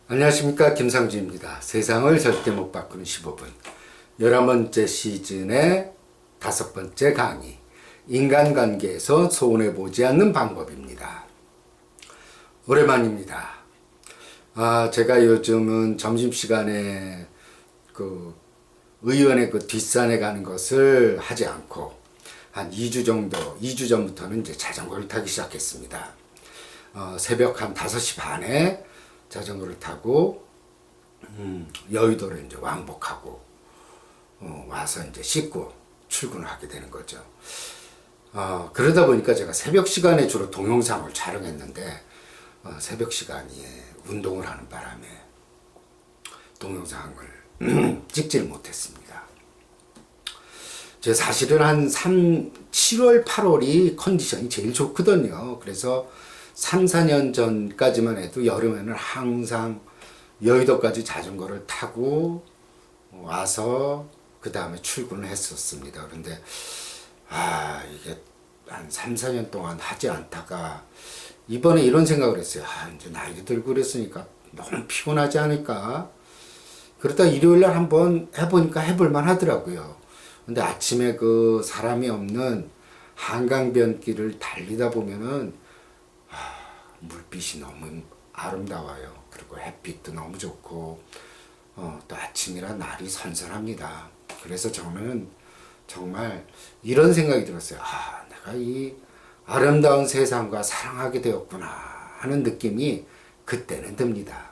안녕하십니까, 김상주입니다. 세상을 절대 못 바꾸는 15분 11번째 시즌의 5번째 강의, 인간관계에서 손해보지 않는 방법입니다. 오랜만입니다. 제가 요즘은 점심시간에 의원의 뒷산에 가는 것을 하지 않고 한 2주 정도, 2주 전부터는 이제 자전거를 타기 시작했습니다. 새벽 한 5시 반에 자전거를 타고 여의도를 이제 왕복하고 와서 이제 씻고 출근을 하게 되는 거죠. 그러다 보니까 제가 새벽 시간에 주로 동영상을 촬영했는데 새벽 시간에 운동을 하는 바람에 동영상을 찍지를 못했습니다. 제 사실은 한 7월, 8월이 컨디션이 제일 좋거든요. 그래서 3, 4년 전까지만 해도 여름에는 항상 여의도까지 자전거를 타고 와서 그 다음에 출근을 했었습니다. 그런데 이게 한 3, 4년 동안 하지 않다가 이번에 이런 생각을 했어요. 이제 나이도 들고 그랬으니까 너무 피곤하지 않을까? 그러다 일요일날 한번 해보니까 해볼만 하더라고요. 근데 아침에 사람이 없는 한강변길을 달리다 보면은 물빛이 너무 아름다워요. 그리고 햇빛도 너무 좋고 또 아침이라 날이 선선합니다. 그래서 저는 정말 이런 생각이 들었어요. 내가 이 아름다운 세상과 사랑하게 되었구나 하는 느낌이 그때는 듭니다.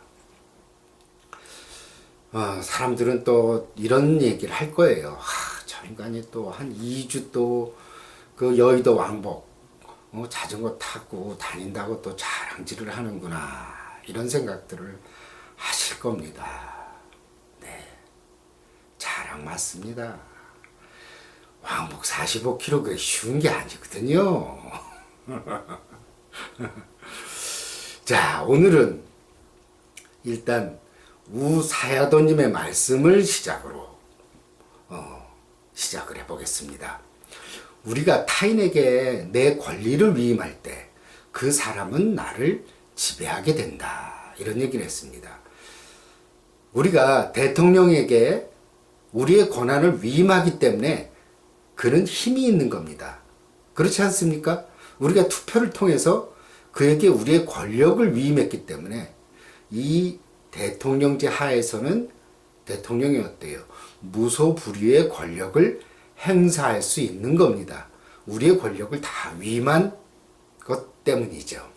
사람들은 또 이런 얘기를 할 거예요. 저 인간이 또 한 2주 또 그 여의도 왕복 자전거 타고 다닌다고 또 자랑질을 하는구나, 이런 생각들을 하실 겁니다. 네, 자랑 맞습니다. 왕복 45km 그게 쉬운 게 아니거든요. 자, 오늘은 일단 우사야도님의 말씀을 시작으로 시작을 해보겠습니다. 우리가 타인에게 내 권리를 위임할 때 그 사람은 나를 지배하게 된다, 이런 얘기를 했습니다. 우리가 대통령에게 우리의 권한을 위임하기 때문에 그는 힘이 있는 겁니다. 그렇지 않습니까? 우리가 투표를 통해서 그에게 우리의 권력을 위임했기 때문에 이 대통령제 하에서는 대통령이 어때요? 무소불위의 권력을 행사할 수 있는 겁니다. 우리의 권력을 다 위임한 것 때문이죠.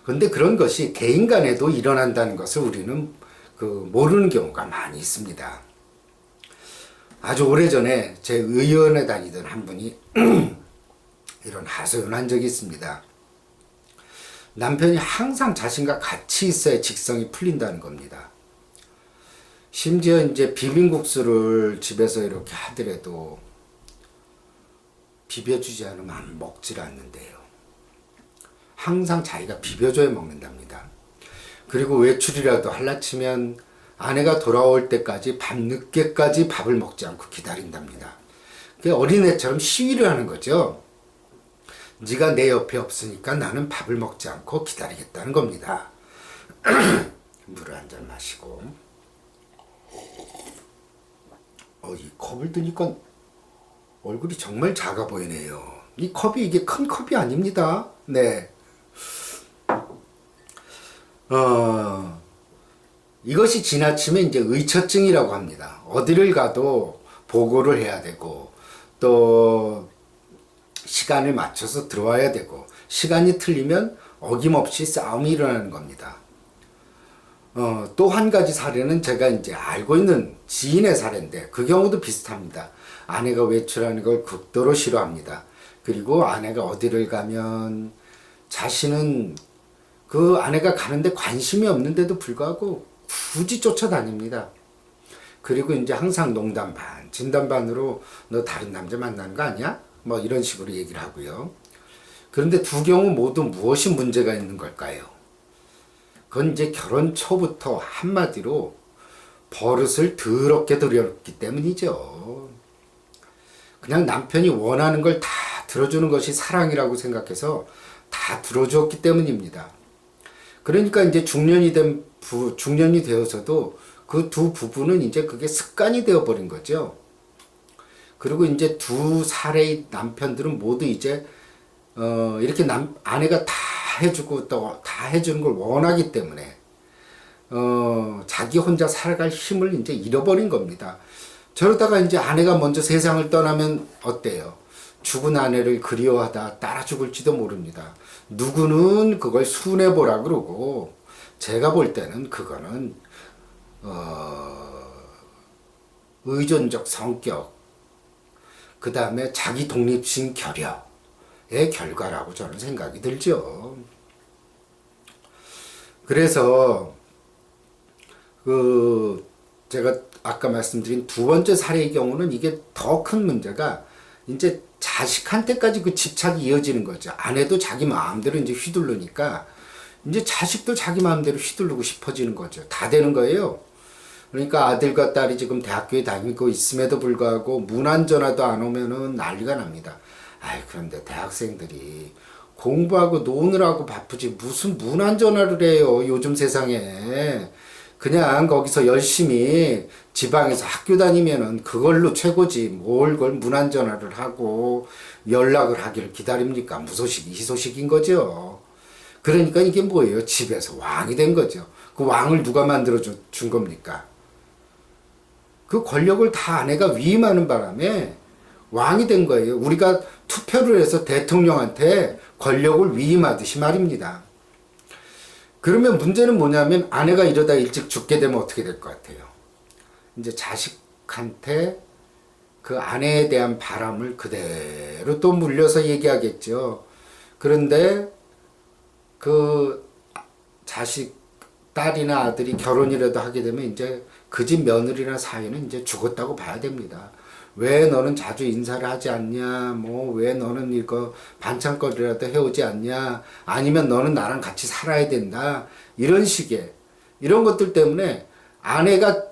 그런데 그런 것이 개인 간에도 일어난다는 것을 우리는 모르는 경우가 많이 있습니다. 아주 오래전에 제 의원에 다니던 한 분이 이런 하소연을 한 적이 있습니다. 남편이 항상 자신과 같이 있어야 직성이 풀린다는 겁니다. 심지어 이제 비빔국수를 집에서 이렇게 하더라도 비벼주지 않으면 먹질 않는데요. 항상 자기가 비벼줘야 먹는답니다. 그리고 외출이라도 할라 치면 아내가 돌아올 때까지 밤늦게까지 밥을 먹지 않고 기다린답니다. 그게 어린애처럼 시위를 하는 거죠. 네가 내 옆에 없으니까 나는 밥을 먹지 않고 기다리겠다는 겁니다. 물을 한 잔 마시고, 이 컵을 드니까 얼굴이 정말 작아 보이네요. 이 컵이 이게 큰 컵이 아닙니다. 네. 이것이 지나치면 이제 의처증이라고 합니다. 어디를 가도 보고를 해야 되고, 또 시간을 맞춰서 들어와야 되고, 시간이 틀리면 어김없이 싸움이 일어나는 겁니다. 또 한 가지 사례는 제가 이제 알고 있는 지인의 사례인데, 그 경우도 비슷합니다. 아내가 외출하는 걸 극도로 싫어합니다. 그리고 아내가 어디를 가면 자신은 그 아내가 가는데 관심이 없는데도 불구하고 굳이 쫓아다닙니다. 그리고 이제 항상 농담 반, 진담 반으로 너 다른 남자 만나는 거 아니야? 뭐 이런 식으로 얘기를 하고요. 그런데 두 경우 모두 무엇이 문제가 있는 걸까요? 그건 이제 결혼 초부터 한마디로 버릇을 더럽게 들였기 때문이죠. 그냥 남편이 원하는 걸 다 들어주는 것이 사랑이라고 생각해서 다 들어주었기 때문입니다. 그러니까 이제 중년이 되어서도 그 두 부부는 이제 그게 습관이 되어버린 거죠. 그리고 이제 두 사례의 남편들은 모두 이제, 이렇게 아내가 다 해주고 또 다 해주는 걸 원하기 때문에, 자기 혼자 살아갈 힘을 이제 잃어버린 겁니다. 저러다가 이제 아내가 먼저 세상을 떠나면 어때요? 죽은 아내를 그리워하다 따라 죽을지도 모릅니다. 누구는 그걸 순해보라 그러고, 제가 볼 때는 그거는, 의존적 성격, 그 다음에 자기 독립심 결여의 결과라고 저는 생각이 들죠. 그래서, 제가 아까 말씀드린 두 번째 사례의 경우는 이게 더 큰 문제가 이제 자식한테까지 그 집착이 이어지는 거죠. 아내도 자기 마음대로 이제 휘둘르니까 이제 자식도 자기 마음대로 휘두르고 싶어지는 거죠. 다 되는 거예요. 그러니까 아들과 딸이 지금 대학교에 다니고 있음에도 불구하고 문안전화도 안 오면은 난리가 납니다. 아이, 그런데 대학생들이 공부하고 노느라고 바쁘지 무슨 문안전화를 해요, 요즘 세상에. 그냥 거기서 열심히 지방에서 학교 다니면은 그걸로 최고지. 뭘 그걸 문안전화를 하고 연락을 하기를 기다립니까? 무소식이 희소식인 거죠. 그러니까 이게 뭐예요? 집에서 왕이 된 거죠. 그 왕을 누가 만들어 준 겁니까? 그 권력을 다 아내가 위임하는 바람에 왕이 된 거예요. 우리가 투표를 해서 대통령한테 권력을 위임하듯이 말입니다. 그러면 문제는 뭐냐면 아내가 이러다 일찍 죽게 되면 어떻게 될 것 같아요? 이제 자식한테 그 아내에 대한 바람을 그대로 또 물려서 얘기하겠죠. 그런데 그 자식, 딸이나 아들이 결혼이라도 하게 되면 이제 그 집 며느리나 사위는 이제 죽었다고 봐야 됩니다. 왜 너는 자주 인사를 하지 않냐? 뭐, 왜 너는 이거 반찬거리라도 해오지 않냐? 아니면 너는 나랑 같이 살아야 된다? 이런 식의, 이런 것들 때문에 아내가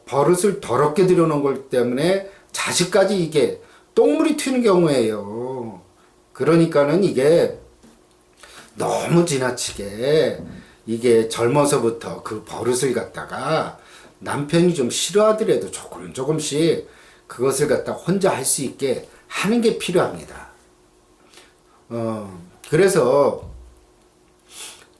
버릇을 더럽게 들여놓은 것 때문에 자식까지 이게 똥물이 튀는 경우예요. 그러니까는 이게 너무 지나치게 이게 젊어서부터 그 버릇을 갖다가 남편이 좀 싫어하더라도 조금씩 그것을 갖다 혼자 할 수 있게 하는 게 필요합니다. 그래서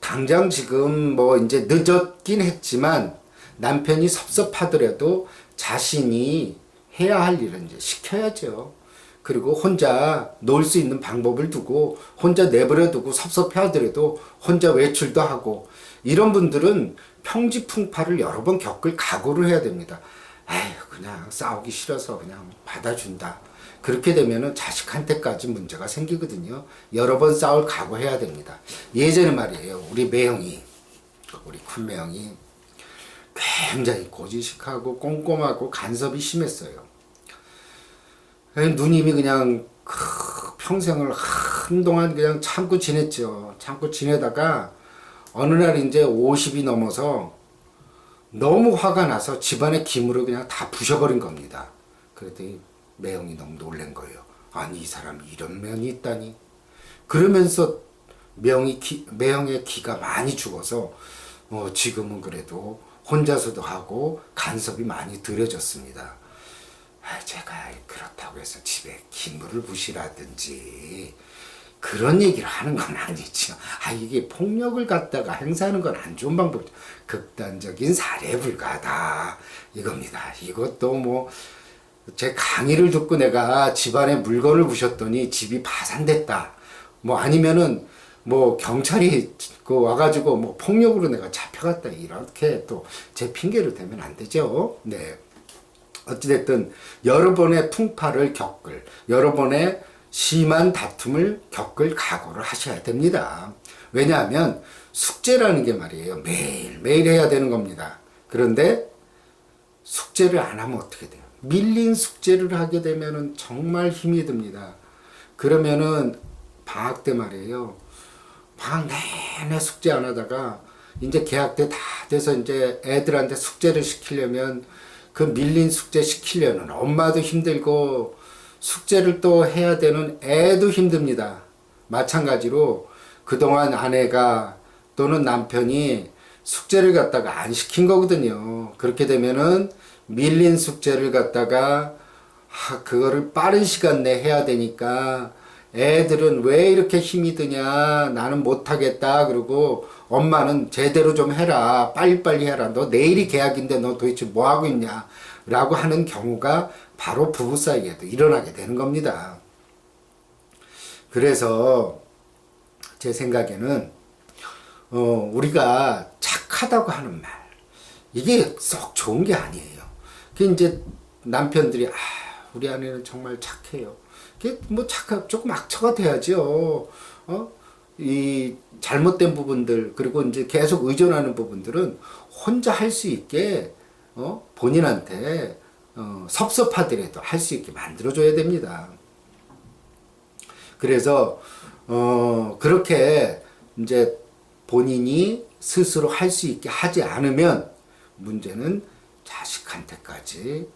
당장 지금 뭐 이제 늦었긴 했지만 남편이 섭섭하더라도 자신이 해야 할 일은 이제 시켜야죠. 그리고 혼자 놀 수 있는 방법을 두고 혼자 내버려 두고 섭섭해 하더라도 혼자 외출도 하고, 이런 분들은 평지풍파를 여러 번 겪을 각오를 해야 됩니다. 에휴, 그냥 싸우기 싫어서 그냥 받아준다. 그렇게 되면은 자식한테까지 문제가 생기거든요. 여러 번 싸울 각오해야 됩니다. 예전에 말이에요, 우리 큰 매형이 굉장히 고지식하고 꼼꼼하고 간섭이 심했어요. 누님이 그냥 평생을 한동안 그냥 참고 지냈죠. 참고 지내다가 어느 날 이제 50이 넘어서 너무 화가 나서 집안의 기물을 그냥 다 부셔버린 겁니다. 그랬더니 매형이 너무 놀란 거예요. 아니, 이 사람이 이런 면이 있다니. 그러면서 매형의 기가 많이 죽어서 지금은 그래도 혼자서도 하고 간섭이 많이 덜해졌습니다. 제가 그렇다고 해서 집에 기물을 부시라든지 그런 얘기를 하는 건 아니죠. 이게 폭력을 갖다가 행사하는 건 안 좋은 방법이죠. 극단적인 사례에 불과하다 이겁니다. 이것도 뭐 제 강의를 듣고 내가 집안에 물건을 부셨더니 집이 파산됐다, 뭐 아니면은 뭐 경찰이 와가지고 뭐 폭력으로 내가 잡혀갔다, 이렇게 또 제 핑계를 대면 안 되죠. 네. 어찌됐든 여러 번의 풍파를 겪을, 여러 번의 심한 다툼을 겪을 각오를 하셔야 됩니다. 왜냐하면 숙제라는 게 말이에요, 매일매일 해야 되는 겁니다. 그런데 숙제를 안 하면 어떻게 돼요? 밀린 숙제를 하게 되면은 정말 힘이 듭니다. 그러면은 방학 때 말이에요, 방학 내내 숙제 안 하다가 이제 개학 때 다 돼서 이제 애들한테 숙제를 시키려면, 그 밀린 숙제 시키려는 엄마도 힘들고 숙제를 또 해야 되는 애도 힘듭니다. 마찬가지로 그동안 아내가 또는 남편이 숙제를 갖다가 안 시킨 거거든요. 그렇게 되면은 밀린 숙제를 갖다가 그거를 빠른 시간 내에 해야 되니까 애들은 왜 이렇게 힘이 드냐, 나는 못하겠다, 그러고 엄마는 제대로 좀 해라, 빨리빨리 해라, 너 내일이 계약인데 너 도대체 뭐 하고 있냐 라고 하는 경우가 바로 부부 사이에도 일어나게 되는 겁니다. 그래서 제 생각에는 우리가 착하다고 하는 말, 이게 썩 좋은 게 아니에요. 그 이제 남편들이 우리 아내는 정말 착해요. 그게 뭐 조금 악처가 돼야죠. 이 잘못된 부분들, 그리고 이제 계속 의존하는 부분들은 혼자 할 수 있게 본인한테 섭섭하더라도 할 수 있게 만들어줘야 됩니다. 그래서 그렇게 이제 본인이 스스로 할 수 있게 하지 않으면 문제는 자식한테까지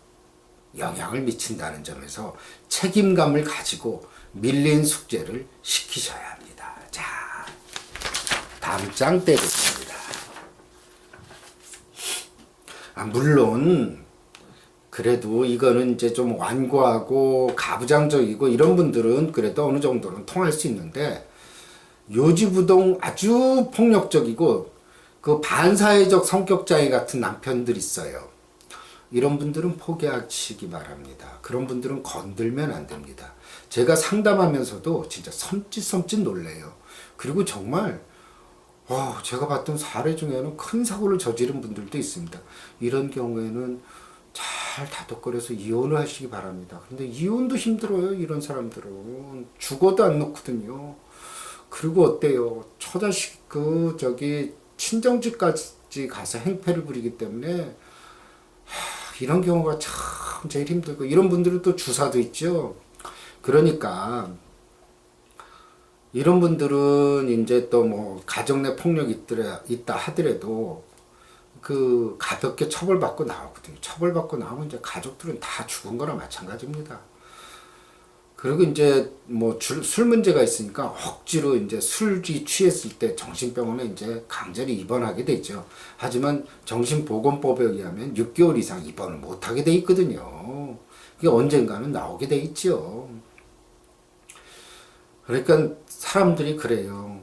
영향을 미친다는 점에서 책임감을 가지고 밀린 숙제를 시키셔야 합니다. 자, 다음 장 떼겠습니다. 물론 그래도 이거는 이제 좀 완고하고 가부장적이고 이런 분들은 그래도 어느 정도는 통할 수 있는데, 요지부동 아주 폭력적이고 그 반사회적 성격장애 같은 남편들 있어요. 이런 분들은 포기하시기 바랍니다. 그런 분들은 건들면 안 됩니다. 제가 상담하면서도 진짜 섬찟 놀래요. 그리고 정말 제가 봤던 사례 중에는 큰 사고를 저지른 분들도 있습니다. 이런 경우에는 잘 다독거려서 이혼을 하시기 바랍니다. 근데 이혼도 힘들어요. 이런 사람들은 죽어도 안 놓거든요. 그리고 어때요? 처자식 친정집까지 가서 행패를 부리기 때문에 이런 경우가 참 제일 힘들고, 이런 분들은 또 주사도 있죠. 그러니까 이런 분들은 이제 또 뭐 가정 내 폭력이 있다 하더라도 그 가볍게 처벌받고 나오거든요. 처벌받고 나오면 이제 가족들은 다 죽은 거나 마찬가지입니다. 그리고 이제 뭐 술 문제가 있으니까 억지로 이제 술이 취했을 때 정신병원에 이제 강제로 입원하게 되죠. 하지만 정신보건법에 의하면 6개월 이상 입원을 못하게 돼 있거든요. 그게 언젠가는 나오게 돼 있죠. 그러니까 사람들이 그래요.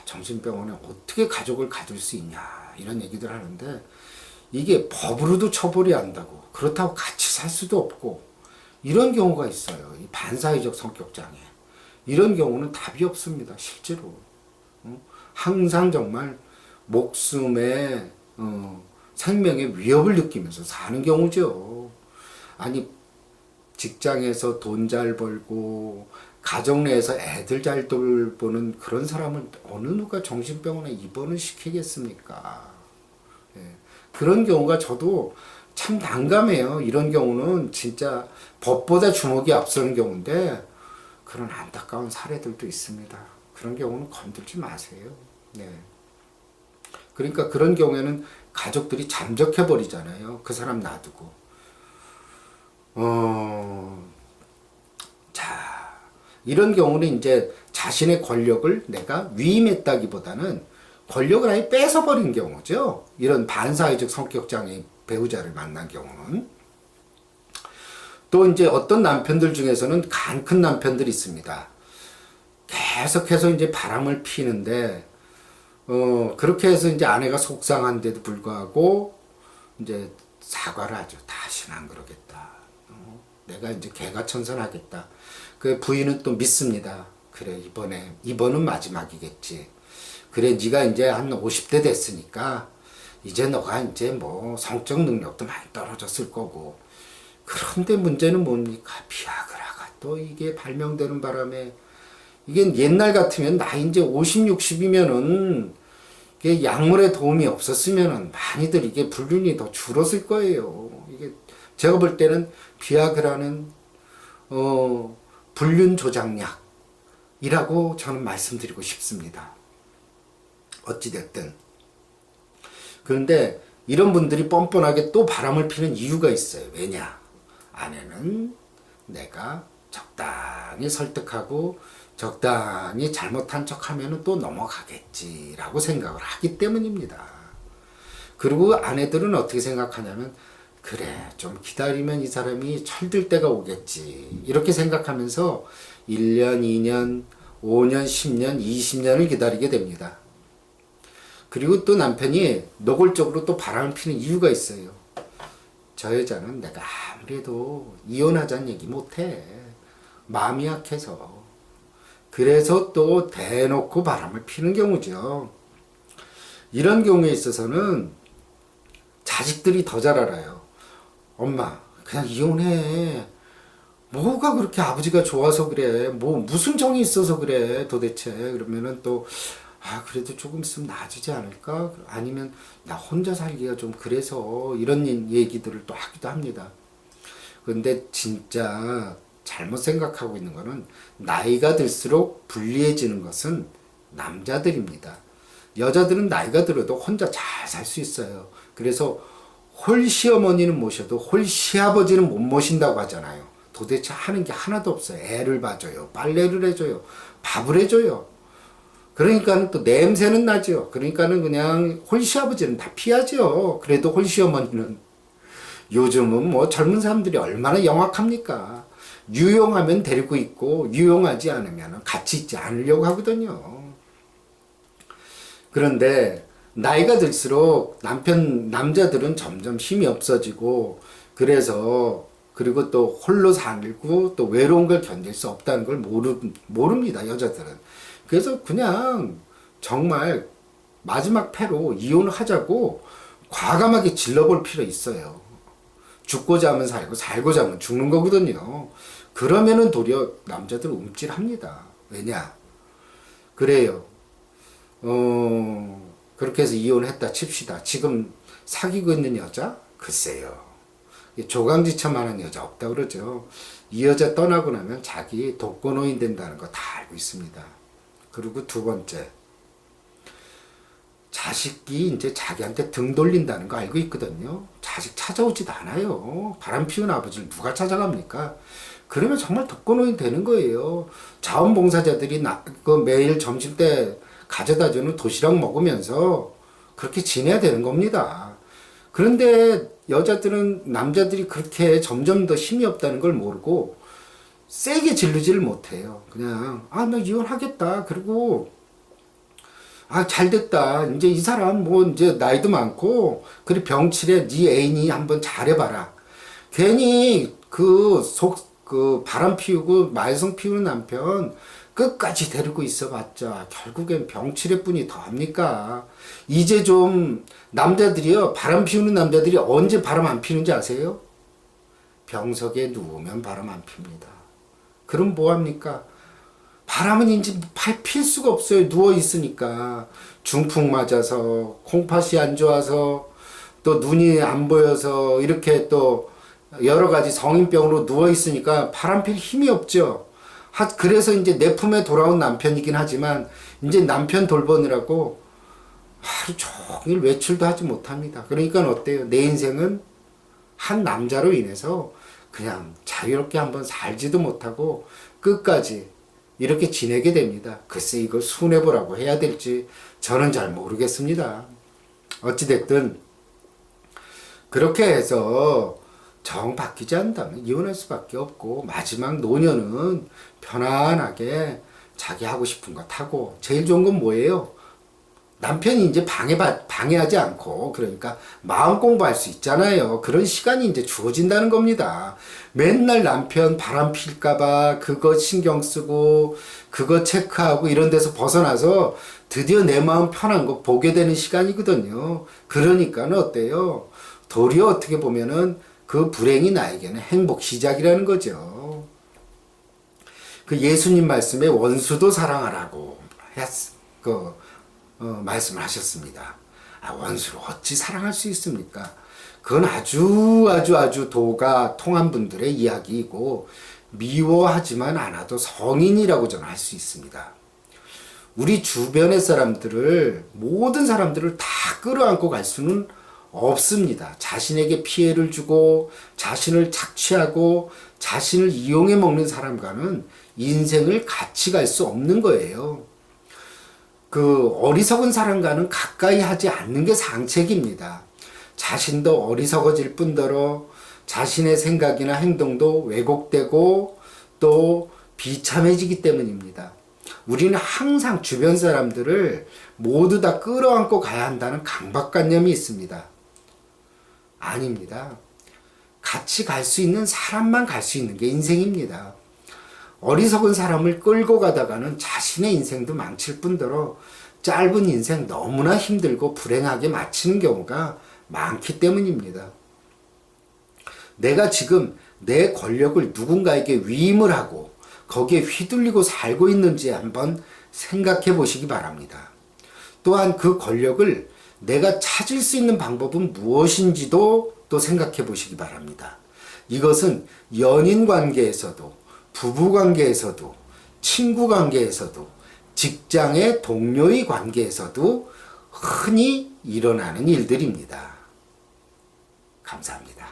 정신병원에 어떻게 가족을 가둘 수 있냐 이런 얘기들 하는데, 이게 법으로도 처벌이 안다고, 그렇다고 같이 살 수도 없고, 이런 경우가 있어요. 이 반사회적 성격장애. 이런 경우는 답이 없습니다. 실제로. 항상 정말 목숨에 생명의 위협을 느끼면서 사는 경우죠. 아니, 직장에서 돈 잘 벌고 가정 내에서 애들 잘 돌보는 그런 사람을 어느 누가 정신병원에 입원을 시키겠습니까? 예. 그런 경우가 저도 참 난감해요. 이런 경우는 진짜 법보다 주먹이 앞서는 경우인데, 그런 안타까운 사례들도 있습니다. 그런 경우는 건들지 마세요. 네. 그러니까 그런 경우에는 가족들이 잠적해 버리잖아요. 그 사람 놔두고. 자, 이런 경우는 이제 자신의 권력을 내가 위임했다기보다는 권력을 아예 뺏어버린 경우죠. 이런 반사회적 성격장애 배우자를 만난 경우는. 또 이제 어떤 남편들 중에서는 간 큰 남편들이 있습니다. 계속해서 이제 바람을 피는데, 그렇게 해서 이제 아내가 속상한데도 불구하고 이제 사과를 하죠. 다시는 안 그러겠다. 내가 이제 개가천선하겠다. 그 부인은 또 믿습니다. 그래, 이번은 마지막이겠지. 그래, 네가 이제 한 50대 됐으니까 이제 너가 이제 뭐 성적 능력도 많이 떨어졌을 거고. 그런데 문제는 뭡니까? 비아그라가 또 이게 발명되는 바람에, 이게 옛날 같으면 나이 이제 50, 60이면은 이게 약물의 도움이 없었으면은 많이들 이게 불륜이 더 줄었을 거예요. 이게 제가 볼 때는 비아그라는 불륜 조장약이라고 저는 말씀드리고 싶습니다. 어찌됐든. 그런데 이런 분들이 뻔뻔하게 또 바람을 피는 이유가 있어요. 왜냐? 아내는 내가 적당히 설득하고 적당히 잘못한 척 하면 또 넘어가겠지라고 생각을 하기 때문입니다. 그리고 아내들은 어떻게 생각하냐면, 그래, 좀 기다리면 이 사람이 철들 때가 오겠지, 이렇게 생각하면서 1년, 2년, 5년, 10년, 20년을 기다리게 됩니다. 그리고 또 남편이 노골적으로 또 바람을 피는 이유가 있어요. 저 여자는 내가 아무래도 이혼하자는 얘기 못해. 마음이 약해서. 그래서 또 대놓고 바람을 피는 경우죠. 이런 경우에 있어서는 자식들이 더 잘 알아요. 엄마, 그냥 이혼해. 뭐가 그렇게 아버지가 좋아서 그래. 뭐 무슨 정이 있어서 그래 도대체. 그러면은 또 그래도 조금 있으면 나아지지 않을까? 아니면 나 혼자 살기가 좀 그래서, 이런 얘기들을 또 하기도 합니다. 근데 진짜 잘못 생각하고 있는 거는, 나이가 들수록 불리해지는 것은 남자들입니다. 여자들은 나이가 들어도 혼자 잘 살 수 있어요. 그래서 홀시어머니는 모셔도 홀시아버지는 못 모신다고 하잖아요. 도대체 하는 게 하나도 없어요. 애를 봐줘요. 빨래를 해줘요. 밥을 해줘요. 그러니까는 또 냄새는 나죠. 그러니까는 그냥 홀시아버지는 다 피하죠. 그래도 홀시어머니는, 요즘은 뭐 젊은 사람들이 얼마나 영악합니까? 유용하면 데리고 있고, 유용하지 않으면 같이 있지 않으려고 하거든요. 그런데 나이가 들수록 남자들은 점점 힘이 없어지고, 그리고 또 홀로 살고 또 외로운 걸 견딜 수 없다는 걸 모릅니다, 여자들은. 그래서 그냥 정말 마지막 패로 이혼을 하자고 과감하게 질러볼 필요 있어요. 죽고자 하면 살고, 살고자 하면 죽는 거거든요. 그러면은 도리어 남자들은 움찔합니다. 왜냐? 그래요. 그렇게 해서 이혼했다 칩시다. 지금 사귀고 있는 여자? 글쎄요. 조강지처만한 여자 없다 그러죠. 이 여자 떠나고 나면 자기 독거노인 된다는 거 다 알고 있습니다. 그리고 두 번째, 자식이 이제 자기한테 등 돌린다는 거 알고 있거든요. 자식 찾아오지도 않아요. 바람 피운 아버지를 누가 찾아갑니까? 그러면 정말 독거노인 되는 거예요. 자원봉사자들이 매일 점심 때 가져다 주는 도시락 먹으면서 그렇게 지내야 되는 겁니다. 그런데 남자들이 그렇게 점점 더 힘이 없다는 걸 모르고 세게 질르지를 못해요. 그냥 나 이혼하겠다. 그리고 잘 됐다. 이제 이 사람 뭐 이제 나이도 많고, 그리고 병치레 네 애인이 한번 잘해봐라. 괜히 그 바람 피우고 말썽 피우는 남편 끝까지 데리고 있어봤자 결국엔 병치레뿐이 더합니까? 이제 좀 남자들이요, 바람 피우는 남자들이 언제 바람 안 피는지 아세요? 병석에 누우면 바람 안 핍니다. 그럼 뭐합니까? 바람은 이제 필 수가 없어요. 누워있으니까. 중풍 맞아서, 콩팥이 안 좋아서, 또 눈이 안 보여서, 이렇게 또 여러 가지 성인병으로 누워있으니까 바람 필 힘이 없죠. 그래서 이제 내 품에 돌아온 남편이긴 하지만, 이제 남편 돌보느라고 하루 종일 외출도 하지 못합니다. 그러니까 어때요? 내 인생은 한 남자로 인해서 그냥 자유롭게 한번 살지도 못하고 끝까지 이렇게 지내게 됩니다. 글쎄 이걸 순애보라고 해야 될지 저는 잘 모르겠습니다. 어찌됐든 그렇게 해서 정 바뀌지 않다면 이혼할 수밖에 없고, 마지막 노년은 편안하게 자기 하고 싶은 거 하고, 제일 좋은 건 뭐예요? 남편이 이제 방해하지 않고, 그러니까 마음 공부할 수 있잖아요. 그런 시간이 이제 주어진다는 겁니다. 맨날 남편 바람 필까봐 그거 신경 쓰고, 그거 체크하고 이런 데서 벗어나서 드디어 내 마음 편한 거 보게 되는 시간이거든요. 그러니까는 어때요? 도리어 어떻게 보면은 그 불행이 나에게는 행복 시작이라는 거죠. 그 예수님 말씀에 원수도 사랑하라고 말씀을 하셨습니다. 원수를 어찌 사랑할 수 있습니까? 그건 아주 도가 통한 분들의 이야기이고, 미워하지만 않아도 성인이라고 저는 할 수 있습니다. 우리 주변의 모든 사람들을 다 끌어안고 갈 수는 없습니다. 자신에게 피해를 주고 자신을 착취하고 자신을 이용해 먹는 사람과는 인생을 같이 갈 수 없는 거예요. 그 어리석은 사람과는 가까이 하지 않는 게 상책입니다. 자신도 어리석어질 뿐더러 자신의 생각이나 행동도 왜곡되고 또 비참해지기 때문입니다. 우리는 항상 주변 사람들을 모두 다 끌어안고 가야 한다는 강박관념이 있습니다. 아닙니다. 같이 갈 수 있는 사람만 갈 수 있는 게 인생입니다. 어리석은 사람을 끌고 가다가는 자신의 인생도 망칠 뿐더러 짧은 인생 너무나 힘들고 불행하게 마치는 경우가 많기 때문입니다. 내가 지금 내 권력을 누군가에게 위임을 하고 거기에 휘둘리고 살고 있는지 한번 생각해 보시기 바랍니다. 또한 그 권력을 내가 찾을 수 있는 방법은 무엇인지도 또 생각해 보시기 바랍니다. 이것은 연인 관계에서도 부부 관계에서도 친구 관계에서도 직장의 동료의 관계에서도 흔히 일어나는 일들입니다. 감사합니다.